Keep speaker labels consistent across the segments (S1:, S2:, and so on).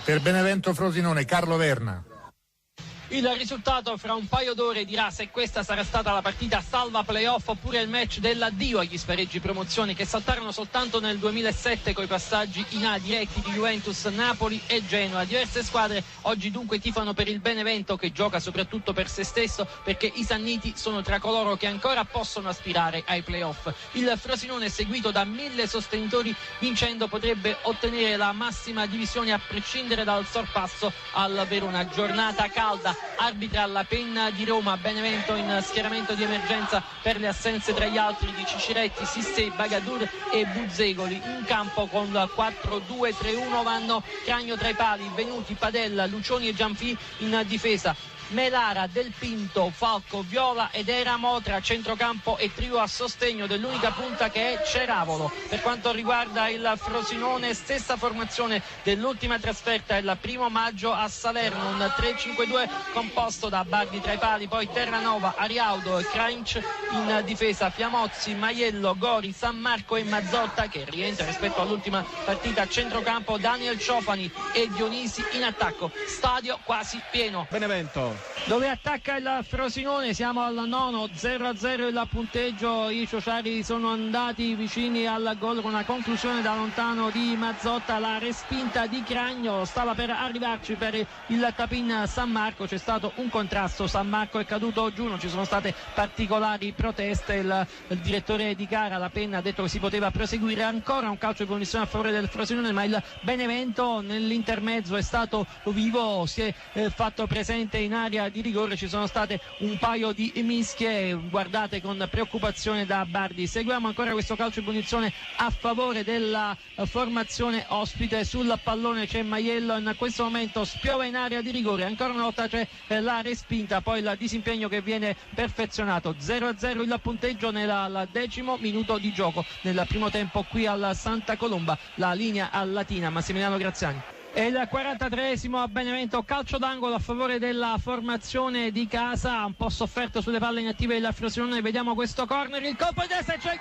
S1: Per Benevento Frosinone, Carlo Verna.
S2: Il risultato fra un paio d'ore dirà se questa sarà stata la partita salva playoff oppure il match dell'addio agli spareggi promozione che saltarono soltanto nel 2007 coi passaggi in A diretti di Juventus, Napoli e Genoa. Diverse squadre oggi dunque tifano per il Benevento, che gioca soprattutto per se stesso, perché i sanniti sono tra coloro che ancora possono aspirare ai playoff. Il Frosinone, seguito da 1000 sostenitori, vincendo potrebbe ottenere la massima divisione a prescindere dal sorpasso al Verona. Giornata calda, arbitra la penna di Roma. Benevento in schieramento di emergenza per le assenze tra gli altri di Ciciretti, Sissé, Bagadur e Buzzegoli. In campo con 4-2-3-1 vanno Cragno tra i pali, Venuti, Padella, Lucioni e Gianfì in difesa. Melara, Del Pinto, Falco, Viola ed Eramo tra centrocampo e trio a sostegno dell'unica punta che è Ceravolo. Per quanto riguarda il Frosinone, stessa formazione dell'ultima trasferta il 1 maggio a Salerno, un 3-5-2 composto da Bardi tra i pali, poi Terranova, Ariaudo e Cranch in difesa, Fiamozzi, Maiello, Gori, San Marco e Mazzotta, che rientra rispetto all'ultima partita a centrocampo, Daniel Ciofani e Dionisi in attacco. Stadio quasi pieno.
S3: Benevento,
S2: dove attacca il Frosinone, siamo al nono, 0-0 il punteggio. I ciociari sono andati vicini al gol con una conclusione da lontano di Mazzotta, la respinta di Cragno stava per arrivarci per il tapin San Marco, c'è stato un contrasto, San Marco è caduto giù, non ci sono state particolari proteste. Il direttore di gara, La Penna, ha detto che si poteva proseguire ancora. Un calcio di punizione a favore del Frosinone, ma il Benevento nell'intermezzo è stato vivo, si è fatto presente in area di rigore, ci sono state un paio di mischie guardate con preoccupazione da Bardi. Seguiamo ancora questo calcio di punizione a favore della formazione ospite. Sul pallone c'è Maiello, in questo momento spiova in area di rigore, ancora una volta c'è la respinta, poi il disimpegno che viene perfezionato. 0-0 il punteggio nel 10° minuto di gioco nel primo tempo qui al Santa Colomba. La linea al Latina, Massimiliano Graziani. E il 43esimo a Benevento, calcio d'angolo a favore della formazione di casa, un po' sofferto sulle palle inattive il Frosinone. Vediamo questo corner, il colpo di destra e c'è il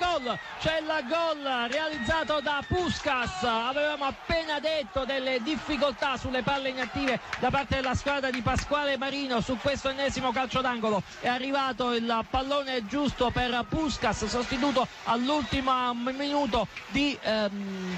S2: gol realizzato da Puskas. Avevamo appena detto delle difficoltà sulle palle inattive da parte della squadra di Pasquale Marino. Su questo ennesimo calcio d'angolo è arrivato il pallone giusto per Puskas, sostituto all'ultimo minuto di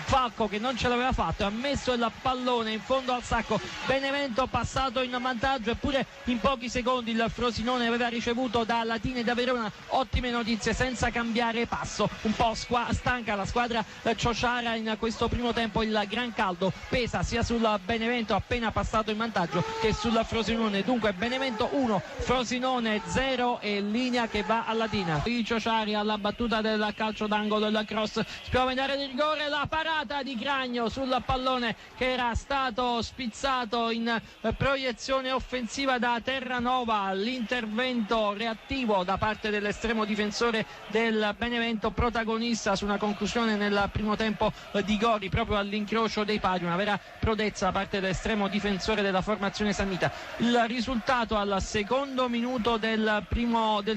S2: Falco, che non ce l'aveva fatto, ha messo il pallone in fondo al sacco. Benevento passato in vantaggio, eppure in pochi secondi il Frosinone aveva ricevuto da Latina e da Verona ottime notizie senza cambiare passo. Un po' stanca la squadra ciociara in questo primo tempo, il gran caldo pesa sia sul Benevento appena passato in vantaggio che sul Frosinone. Dunque Benevento 1, Frosinone 0 e linea che va a Latina. I ciociari alla battuta del calcio d'angolo, il cross spiova in area di rigore, la parata di Cragno sul pallone che era stato spizzato in proiezione offensiva da Terranova. L'intervento reattivo da parte dell'estremo difensore del Benevento, protagonista su una conclusione nel primo tempo di Gori proprio all'incrocio dei pali, una vera prodezza da parte dell'estremo difensore della formazione sannita. Il risultato al secondo minuto del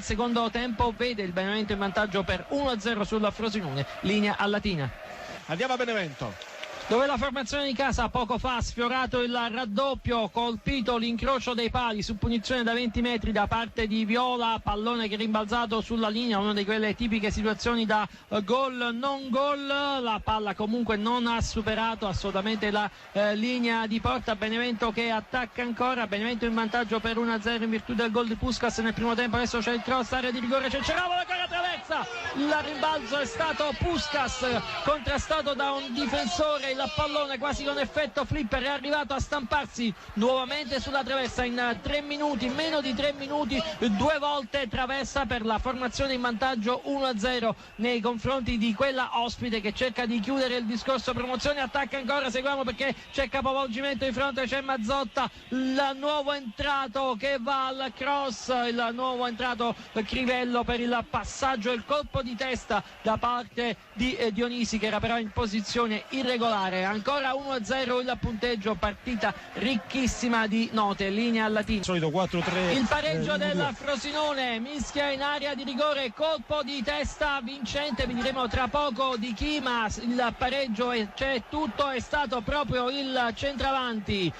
S2: secondo tempo vede il Benevento in vantaggio per 1-0 sul Frosinone. Linea a Latina.
S3: Andiamo a Benevento,
S2: dove la formazione di casa poco fa ha sfiorato il raddoppio, colpito l'incrocio dei pali su punizione da 20 metri da parte di Viola, pallone che è rimbalzato sulla linea, una di quelle tipiche situazioni da gol non gol. La palla comunque non ha superato assolutamente la linea di porta. Benevento che attacca ancora, Benevento in vantaggio per 1-0 in virtù del gol di Puskas nel primo tempo. Adesso c'è il cross, area di rigore, c'è Ceravolo che la traversa, il rimbalzo è stato Puskas contrastato da un difensore, il pallone quasi con effetto flipper è arrivato a stamparsi nuovamente sulla traversa in 3 minuti, meno di 3 minuti, 2 volte traversa per la formazione in vantaggio 1-0 nei confronti di quella ospite che cerca di chiudere il discorso promozione. Attacca ancora, seguiamo perché c'è capovolgimento di fronte, c'è Mazzotta, il nuovo entrato che va al cross, il nuovo entrato Crivello per il passaggio il colpo di testa da parte di Dionisi, che era però in posizione irregolare. Ancora 1-0 il punteggio, partita ricchissima di note, linea al Latino.
S3: Solito 4-3.
S2: Il pareggio del Frosinone, mischia in area di rigore, colpo di testa vincente, vi diremo tra poco di chi, ma il pareggio c'è tutto, è stato proprio il centravanti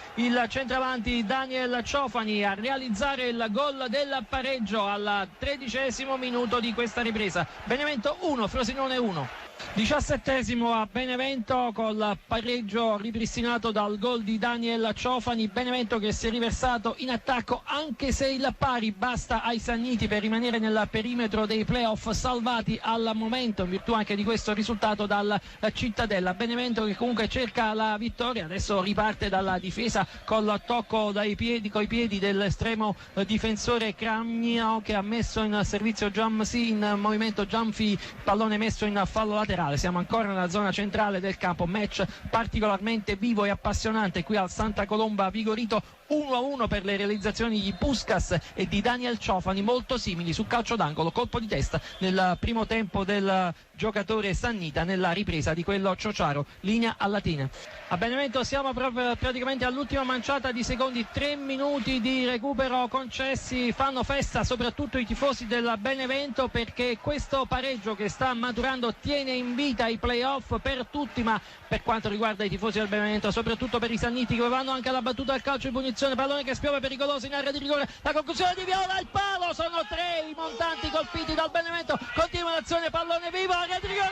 S2: Daniel Ciofani a realizzare il gol del pareggio al 13° minuto di questa ripresa. Benevento 1, Frosinone 1. 17° a Benevento col pareggio ripristinato dal gol di Daniel Ciofani. Benevento che si è riversato in attacco, anche se il pari basta ai Sanniti per rimanere nel perimetro dei playoff, salvati al momento in virtù anche di questo risultato dalla Cittadella. Benevento che comunque cerca la vittoria, adesso riparte dalla difesa col tocco coi piedi dell'estremo difensore Cragno, che ha messo in servizio Giamsi, in movimento Gianfi, pallone messo in fallo laterale. Siamo ancora nella zona centrale del campo, match particolarmente vivo e appassionante qui al Santa Colomba Vigorito. 1-1 per le realizzazioni di Puskas e di Daniel Ciofani, molto simili su calcio d'angolo, colpo di testa nel primo tempo del giocatore Sannita, nella ripresa di quello Ciociaro, linea a Latina. A Benevento siamo proprio praticamente all'ultima manciata di secondi, 3 minuti di recupero concessi, fanno festa soprattutto i tifosi del Benevento, perché questo pareggio che sta maturando tiene in vita i playoff per tutti, ma per quanto riguarda i tifosi del Benevento, soprattutto per i Sanniti, che vanno anche alla battuta al calcio di punizione. Pallone che spiove pericoloso in area di rigore, la conclusione di Viola, il palo, sono 3 i montanti colpiti dal Benevento, continua l'azione, pallone vivo, area di rigore,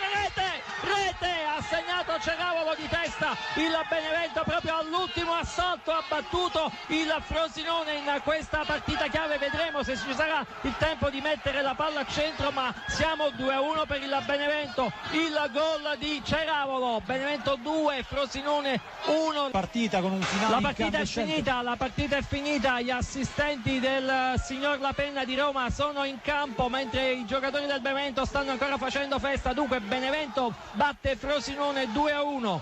S2: rete, ha segnato Ceravolo di testa il Benevento proprio all'ultimo assalto, ha battuto il Frosinone in questa partita chiave. Vedremo se ci sarà il tempo di mettere la palla al centro, ma siamo 2-1 per il Benevento, il gol di Ceravolo. Benevento 2, Frosinone 1.
S3: Partita con un finale.
S2: La partita è finita, gli assistenti del signor La Penna di Roma sono in campo mentre i giocatori del Benevento stanno ancora facendo festa. Dunque Benevento batte Frosinone 2-1.